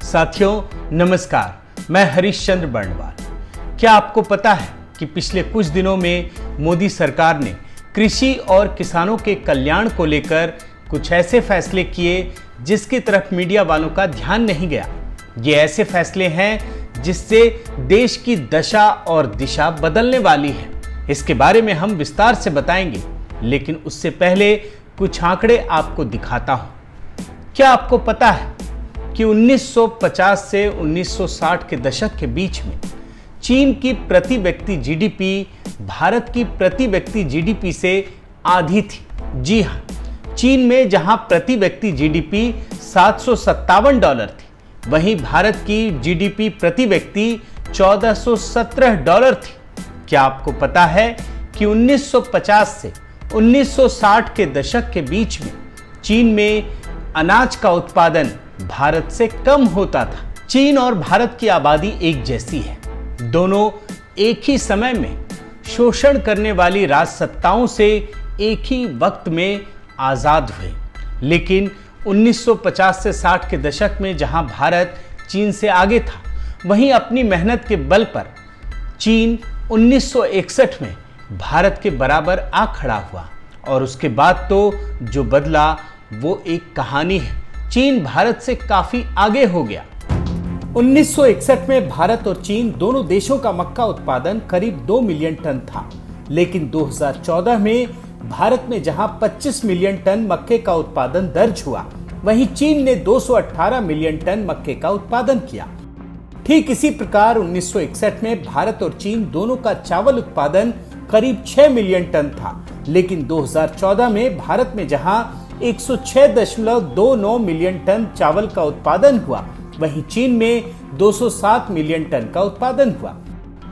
साथियों नमस्कार, मैं हरीश चंद्र बर्णवाल। क्या आपको पता है कि पिछले कुछ दिनों में मोदी सरकार ने कृषि और किसानों के कल्याण को लेकर कुछ ऐसे फैसले किए जिसकी तरफ मीडिया वालों का ध्यान नहीं गया। ये ऐसे फैसले हैं जिससे देश की दशा और दिशा बदलने वाली है। इसके बारे में हम विस्तार से बताएंगे, लेकिन उससे पहले कुछ आंकड़े आपको दिखाता हूं। क्या आपको पता है कि 1950 से 1960 के दशक के बीच में चीन की प्रति व्यक्ति जीडीपी भारत की प्रति व्यक्ति जीडीपी से आधी थी। जी हां, चीन में जहां प्रति व्यक्ति जीडीपी $757 थी, वहीं भारत की जीडीपी प्रति व्यक्ति $1417 थी। क्या आपको पता है कि 1950 से 1960 के दशक के बीच में चीन में अनाज का उत्पादन भारत से कम होता था। चीन और भारत की आबादी एक जैसी है। दोनों एक ही समय में शोषण करने वाली राजसत्ताओं से एक ही वक्त में आजाद हुए। लेकिन 1950 से 60 के दशक में जहां भारत चीन से आगे था, वहीं अपनी मेहनत के बल पर चीन 1961 में भारत के बराबर आ खड़ा हुआ और उसके बाद तो जो बदला वो एक कहानी है। चीन भारत से काफी आगे हो गया। 1961 में भारत और चीन दोनों देशों का मक्का उत्पादन करीब 2 मिलियन टन था, लेकिन 2014 में भारत में जहां 25 मिलियन टन मक्के का उत्पादन दर्ज हुआ, वहीं चीन ने 218 मिलियन टन मक्के का उत्पादन किया। ठीक इसी प्रकार 1961 में भारत और चीन दोनों का चावल उत्पादन करीब 6 मिलियन टन था, लेकिन 2014 में भारत में जहां 106.29 मिलियन टन चावल का उत्पादन हुआ, वहीं चीन में 207 मिलियन टन का उत्पादन हुआ।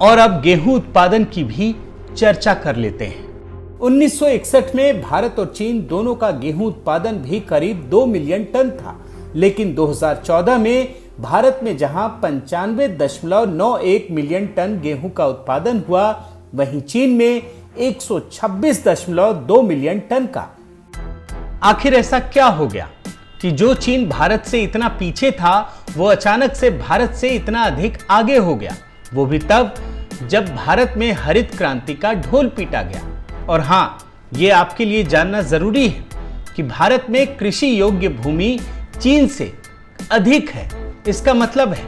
और अब गेहूं उत्पादन की भी चर्चा कर लेते हैं। 1961 में भारत और चीन दोनों का गेहूं उत्पादन भी करीब 2 मिलियन टन था, लेकिन 2014 में भारत में जहां 95.91 मिलियन टन गेहूं का उत्पादन हुआ, वहीं चीन में 126.2 मिलियन टन का। आखिर ऐसा क्या हो गया कि जो चीन भारत से इतना पीछे था, वो अचानक से भारत से इतना अधिक आगे हो गया, वो भी तब जब भारत में हरित क्रांति का ढोल पीटा गया। और हाँ, ये आपके लिए जानना जरूरी है कि भारत में कृषि योग्य भूमि चीन से अधिक है। इसका मतलब है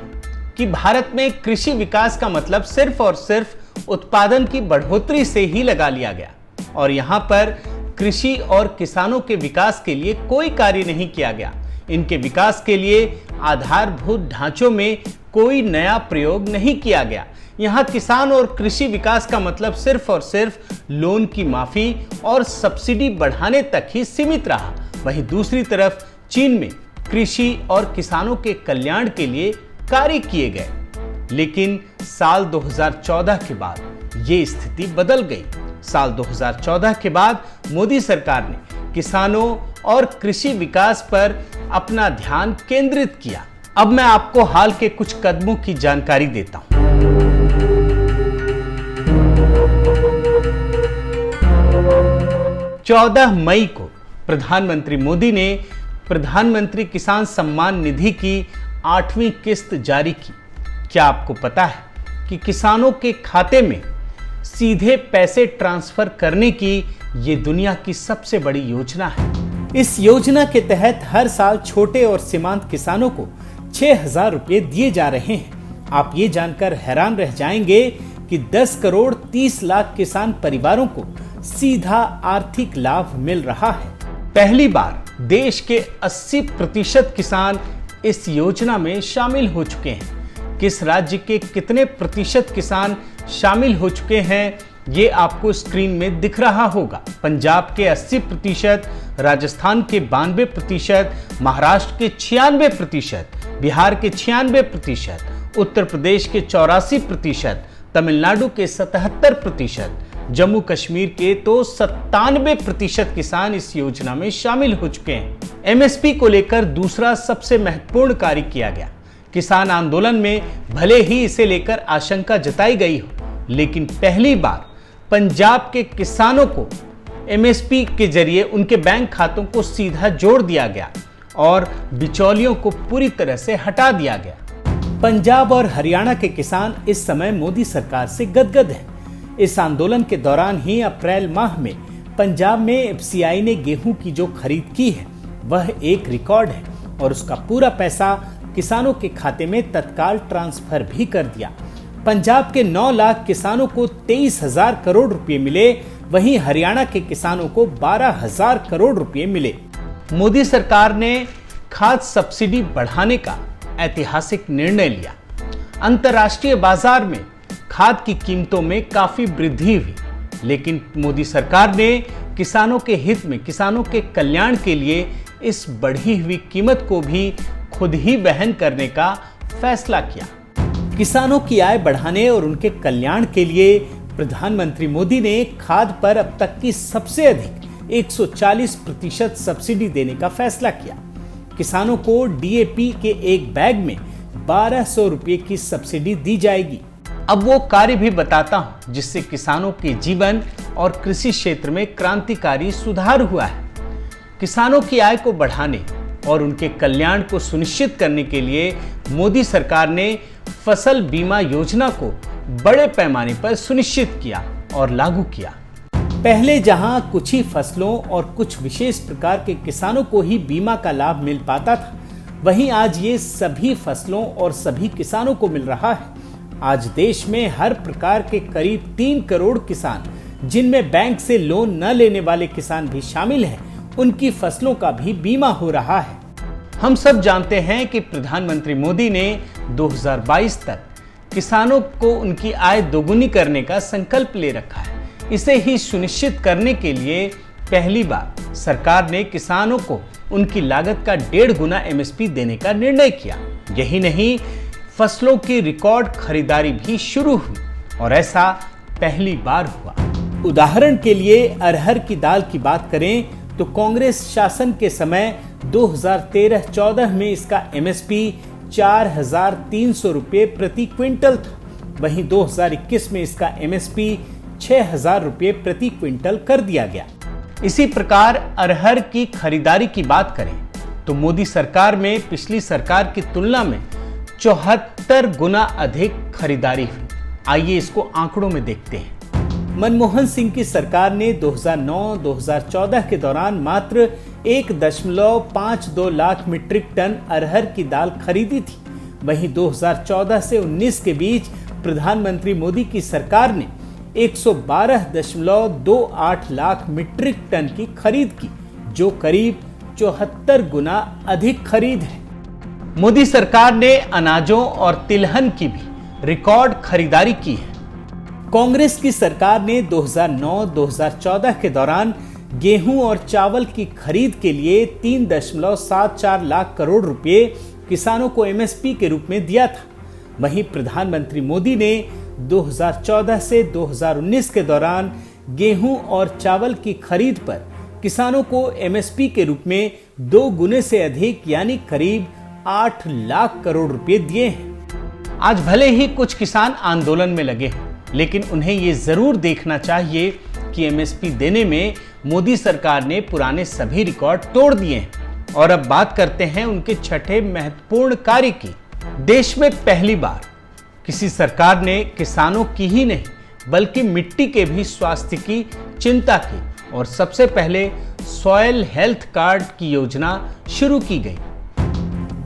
कि भारत में कृषि विकास का मतलब सिर्फ और सिर्फ उत्पादन की बढ़ोतरी से ही लगा लिया गया और यहाँ पर कृषि और किसानों के विकास के लिए कोई कार्य नहीं किया गया। इनके विकास के लिए आधारभूत ढांचों में कोई नया प्रयोग नहीं किया गया। यहाँ किसान और कृषि विकास का मतलब सिर्फ और सिर्फ लोन की माफी और सब्सिडी बढ़ाने तक ही सीमित रहा। वहीं दूसरी तरफ चीन में कृषि और किसानों के कल्याण के लिए कार्य किए गए। लेकिन साल 2014 के बाद ये स्थिति बदल गई। साल 2014 के बाद मोदी सरकार ने किसानों और कृषि विकास पर अपना ध्यान केंद्रित किया। अब मैं आपको हाल के कुछ कदमों की जानकारी देता हूं। चौदह मई को प्रधानमंत्री मोदी ने प्रधानमंत्री किसान सम्मान निधि की 8वीं किस्त जारी की। क्या आपको पता है कि किसानों के खाते में सीधे पैसे ट्रांसफर करने की ये दुनिया की सबसे बड़ी योजना है। इस योजना के तहत हर साल छोटे और सीमांत किसानों को 6,000 रुपये दिए जा रहे हैं। आप ये जानकर हैरान रह जाएंगे कि 10 करोड़ 30 लाख किसान परिवारों को सीधा आर्थिक लाभ मिल रहा है। पहली बार देश के 80% किसान इस योजना में शामिल हो चुके हैं। किस राज्य के कितने प्रतिशत किसान शामिल हो चुके हैं, ये आपको स्क्रीन में दिख रहा होगा। पंजाब के 80%, राजस्थान के 92%, महाराष्ट्र के 96%, बिहार के 96%, उत्तर प्रदेश के 84%, तमिलनाडु के 77%, जम्मू कश्मीर के तो 97% किसान इस योजना में शामिल हो चुके हैं। एमएसपी को लेकर दूसरा सबसे महत्वपूर्ण कार्य किया गया। किसान आंदोलन में भले ही इसे लेकर आशंका जताई गई हो, लेकिन पहली बार पंजाब के किसानों को एमएसपी के जरिए उनके बैंक खातों को सीधा जोड़ दिया गया और बिचौलियों को पूरी तरह से हटा दिया गया। पंजाब और हरियाणा के किसान इस समय मोदी सरकार से गदगद हैं। इस आंदोलन के दौरान ही अप्रैल माह में पंजाब में एफसीआई ने गेहूं की जो खरीद की है वह एक रिकॉर्ड है और उसका पूरा पैसा किसानों के खाते में तत्काल ट्रांसफर भी कर दिया। पंजाब के 9 लाख किसानों को 23,000 करोड़ रुपए मिले, वहीं हरियाणा के किसानों को 12,000 करोड़ रुपए मिले। मोदी सरकार ने खाद सब्सिडी बढ़ाने का ऐतिहासिक निर्णय लिया। अंतर्राष्ट्रीय बाजार में खाद की कीमतों में काफी वृद्धि हुई, लेकिन मोदी सरकार ने किसानों के हित में, किसानों के कल्याण के लिए इस बढ़ी हुई कीमत को भी खुद ही वहन करने का फैसला किया। किसानों की आय बढ़ाने और उनके कल्याण के लिए प्रधानमंत्री मोदी ने खाद पर अब तक की सबसे अधिक 140% सब्सिडी देने का फैसला किया। किसानों को डीएपी के एक बैग में 1200 रुपये की सब्सिडी दी जाएगी। अब वो कार्य भी बताता हूं जिससे किसानों के जीवन और कृषि क्षेत्र में क्रांतिकारी सुधार हुआ है। किसानों की आय को बढ़ाने और उनके कल्याण को सुनिश्चित करने के लिए मोदी सरकार ने फसल बीमा योजना को बड़े पैमाने पर सुनिश्चित किया और लागू किया। पहले जहां कुछ ही फसलों और कुछ विशेष प्रकार के किसानों को ही बीमा का लाभ मिल पाता था, वहीं आज ये सभी फसलों और सभी किसानों को मिल रहा है। आज देश में हर प्रकार के करीब 3 करोड़ किसान, जिनमें बैंक से लोन न लेने वाले किसान भी शामिल हैं, उनकी फसलों का भी बीमा हो रहा है। हम सब जानते हैं कि प्रधानमंत्री मोदी ने 2022 तक किसानों को उनकी आय दोगुनी करने का संकल्प ले रखा है। इसे ही सुनिश्चित करने के लिए पहली बार सरकार ने किसानों को उनकी लागत का 1.5 गुना एमएसपी देने का निर्णय किया। यही नहीं, फसलों की रिकॉर्ड खरीदारी भी शुरू हुई और ऐसा पहली बार हुआ। उदाहरण के लिए अरहर की दाल की बात करें तो कांग्रेस शासन के समय 2013-14 में इसका एमएसपी 4,300 रुपये प्रति क्विंटल था। वहीं 2021 में इसका एमएसपी 6,000 रुपये प्रति क्विंटल कर दिया गया। इसी प्रकार अरहर की खरीदारी की बात करें तो मोदी सरकार में पिछली सरकार की तुलना में 74 गुना अधिक खरीदारी हुई। आइए इसको आंकड़ों में देखते हैं। मनमोहन सिंह की सरकार ने 2009-2014 के दौरान मात्र 1.52 लाख मीट्रिक टन अरहर की दाल खरीदी थी। वहीं 2014 से 19 के बीच प्रधानमंत्री मोदी की सरकार ने 112.28 लाख मीट्रिक टन की खरीद की, जो करीब 74 गुना अधिक खरीद है। मोदी सरकार ने अनाजों और तिलहन की भी रिकॉर्ड खरीदारी की है। कांग्रेस की सरकार ने 2009-2014 के दौरान गेहूं और चावल की खरीद के लिए 3.74 लाख करोड़ रुपए किसानों को एमएसपी के रूप में दिया था। वहीं प्रधानमंत्री मोदी ने 2014 से 2019 के दौरान गेहूं और चावल की खरीद पर किसानों को एमएसपी के रूप में 2 गुने से अधिक यानी करीब 8 लाख करोड़ रुपए दिए हैं। आज भले ही कुछ किसान आंदोलन में लगे हों, लेकिन उन्हें ये जरूर देखना चाहिए कि एमएसपी देने में मोदी सरकार ने पुराने सभी रिकॉर्ड तोड़ दिए हैं। और अब बात करते हैं उनके छठे महत्वपूर्ण कार्य की। देश में पहली बार किसी सरकार ने किसानों की ही नहीं बल्कि मिट्टी के भी स्वास्थ्य की चिंता की और सबसे पहले सॉयल हेल्थ कार्ड की योजना शुरू की गई।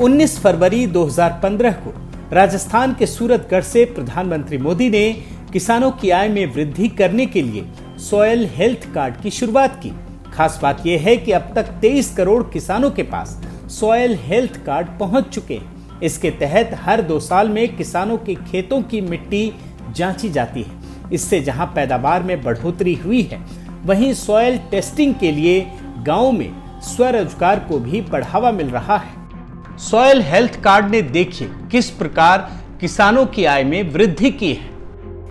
19 फरवरी 2015 को राजस्थान के सूरतगढ़ से प्रधानमंत्री मोदी ने किसानों की आय में वृद्धि करने के लिए सॉयल हेल्थ कार्ड की शुरुआत की। खास बात यह है कि अब तक 23 करोड़ किसानों के पास सॉयल हेल्थ कार्ड पहुंच चुके हैं। इसके तहत हर 2 साल में किसानों के खेतों की मिट्टी जांची जाती है। इससे जहां पैदावार में बढ़ोतरी हुई है, वहीं सॉयल टेस्टिंग के लिए गांव में स्वरोजगार को भी बढ़ावा मिल रहा है। सॉयल हेल्थ कार्ड ने देखिए किस प्रकार किसानों की आय में वृद्धि की है।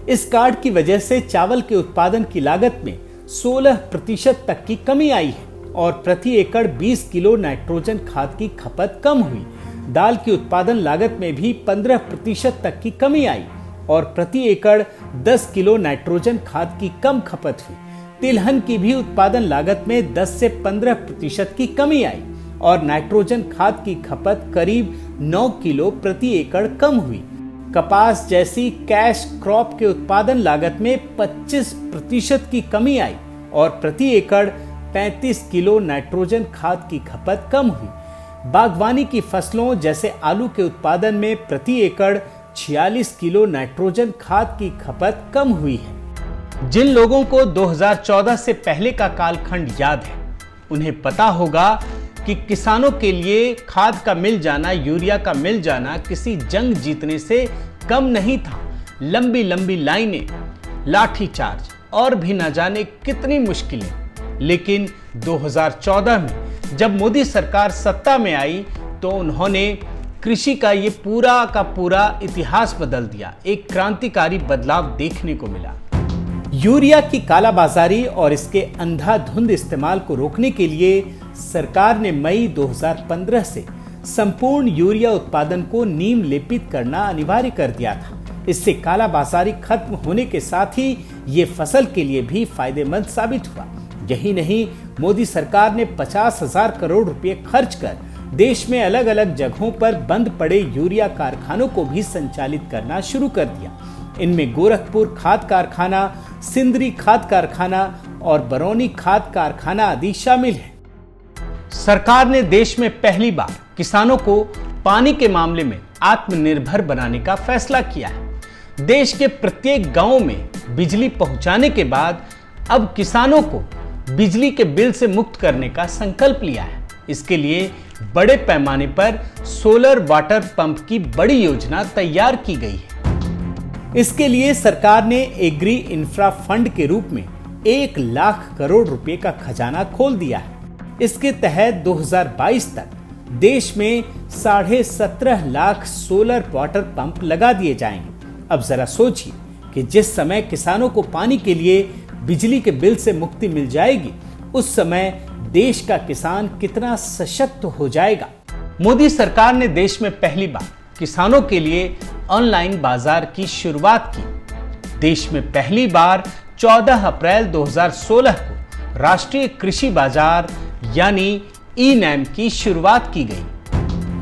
इस कार्ड की वजह से चावल के उत्पादन की लागत में 16% तक की कमी आई है और प्रति एकड़ 20 किलो नाइट्रोजन खाद की खपत कम हुई। दाल की उत्पादन लागत में भी 15% तक की कमी आई और प्रति एकड़ 10 किलो नाइट्रोजन खाद की कम खपत हुई। तिलहन की भी उत्पादन लागत में 10 से 15% की कमी आई और नाइट्रोजन खाद की खपत करीब 9 किलो प्रति एकड़ कम हुई। कपास जैसी कैश क्रॉप के उत्पादन लागत में 25% की कमी आई और प्रति एकड़ 35 किलो नाइट्रोजन खाद की खपत कम हुई। बागवानी की फसलों जैसे आलू के उत्पादन में प्रति एकड़ 46 किलो नाइट्रोजन खाद की खपत कम हुई है। जिन लोगों को 2014 से पहले का कालखंड याद है, उन्हें पता होगा कि किसानों के लिए खाद का मिल जाना, यूरिया का मिल जाना किसी जंग जीतने से कम नहीं था। लंबी लंबी लाइनें, लाठीचार्ज और भी न जाने कितनी मुश्किलें। लेकिन 2014 में जब मोदी सरकार सत्ता में आई तो उन्होंने कृषि का ये पूरा का पूरा इतिहास बदल दिया। एक क्रांतिकारी बदलाव देखने को मिला। यूरिया की कालाबाजारी और इसके अंधाधुंध इस्तेमाल को रोकने के लिए सरकार ने मई 2015 से संपूर्ण यूरिया उत्पादन को नीम लेपित करना अनिवार्य कर दिया था। इससे कालाबाजारी खत्म होने के साथ ही ये फसल के लिए भी फायदेमंद साबित हुआ। यही नहीं, मोदी सरकार ने 50,000 करोड़ रुपए खर्च कर देश में अलग अलग जगहों पर बंद पड़े यूरिया कारखानों को भी संचालित करना शुरू कर दिया। इनमें गोरखपुर खाद कारखाना, सिंदरी खाद कारखाना और बरौनी खाद कारखाना आदि शामिल हैं। सरकार ने देश में पहली बार किसानों को पानी के मामले में आत्मनिर्भर बनाने का फैसला किया है। देश के प्रत्येक गांव में बिजली पहुंचाने के बाद अब किसानों को बिजली के बिल से मुक्त करने का संकल्प लिया है। इसके लिए बड़े पैमाने पर सोलर वाटर पंप की बड़ी योजना तैयार की गई है। इसके लिए सरकार ने एग्री इंफ्रा फंड के रूप में 1 लाख करोड़ रुपए का खजाना खोल दिया है। इसके तहत 2022 तक देश में 17.5 लाख सोलर वाटर पंप लगा दिए जाएंगे। अब जरा सोचिए कि जिस समय किसानों को पानी के लिए बिजली के बिल से मुक्ति मिल जाएगी, उस समय देश का किसान कितना सशक्त हो जाएगा। मोदी सरकार ने देश में पहली बार किसानों के लिए ऑनलाइन बाजार की शुरुआत की। देश में पहली बार 14 अप्रैल 2016 को राष्ट्रीय कृषि बाजार यानी ई-नैम की शुरुआत की गई।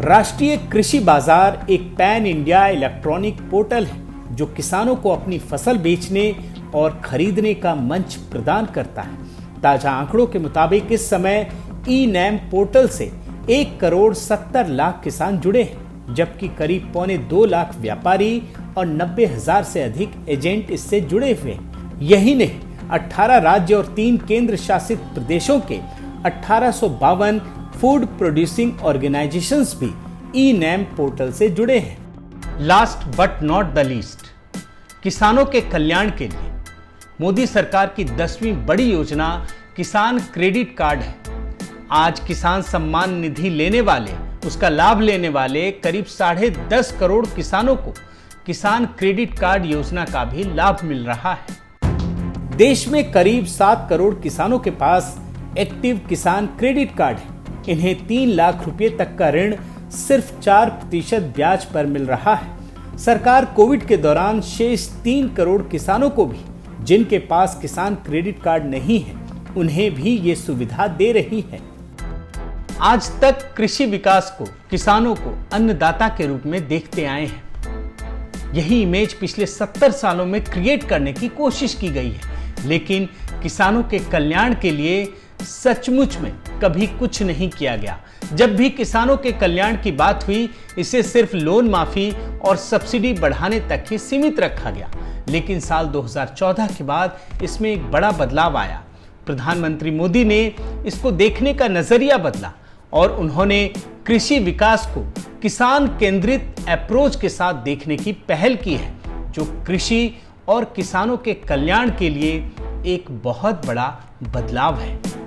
राष्ट्रीय कृषि बाजार एक पैन इंडिया इलेक्ट्रॉनिक पोर्टल है जो किसानों को अपनी फसल बेचने और खरीदने का मंच प्रदान करता है। ताजा आंकड़ों के मुताबिक इस समय ई-नैम पोर्टल से 1,70,00,000 किसान जुड़े हैं, जबकि करीब 1.25 लाख व्यापारी और 90,000 से अधिक एजेंट इससे जुड़े हुए हैं। यही नहीं, 18 राज्य और 3 केंद्र शासित प्रदेशों के 1852 फूड प्रोड्यूसिंग ऑर्गेनाइजेशंस भी ई-नैम पोर्टल से जुड़े हैं। Last but not the least, किसानों के कल्याण के लिए मोदी सरकार की 10वीं बड़ी योजना किसान क्रेडिट कार्ड है। आज किसान सम्मान निधि लेने वाले, उसका लाभ लेने वाले करीब 10.5 करोड़ किसानों को किसान क्रेडिट कार्ड योजना का भी लाभ मिल रहा है। देश में करीब 7 करोड़ किसानों के पास एक्टिव किसान क्रेडिट कार्ड है। इन्हें 3 लाख रुपए तक का ऋण सिर्फ 4% ब्याज पर मिल रहा है। सरकार कोविड के दौरान शेष 3 करोड़ किसानों को भी, जिनके पास किसान क्रेडिट कार्ड नहीं है, उन्हें भी ये सुविधा दे रही है। आज तक कृषि विकास को, किसानों को अन्नदाता के रूप में देखते आए हैं। यही इमेज पिछले 70 सालों में क्रिएट करने की कोशिश की गई है, लेकिन किसानों के कल्याण के लिए सचमुच में कभी कुछ नहीं किया गया। जब भी किसानों के कल्याण की बात हुई, इसे सिर्फ लोन माफी और सब्सिडी बढ़ाने तक ही सीमित रखा गया। लेकिन साल 2014 के बाद इसमें एक बड़ा बदलाव आया। प्रधानमंत्री मोदी ने इसको देखने का नजरिया बदला और उन्होंने कृषि विकास को किसान केंद्रित अप्रोच के साथ देखने की पहल की है, जो कृषि और किसानों के कल्याण के लिए एक बहुत बड़ा बदलाव है।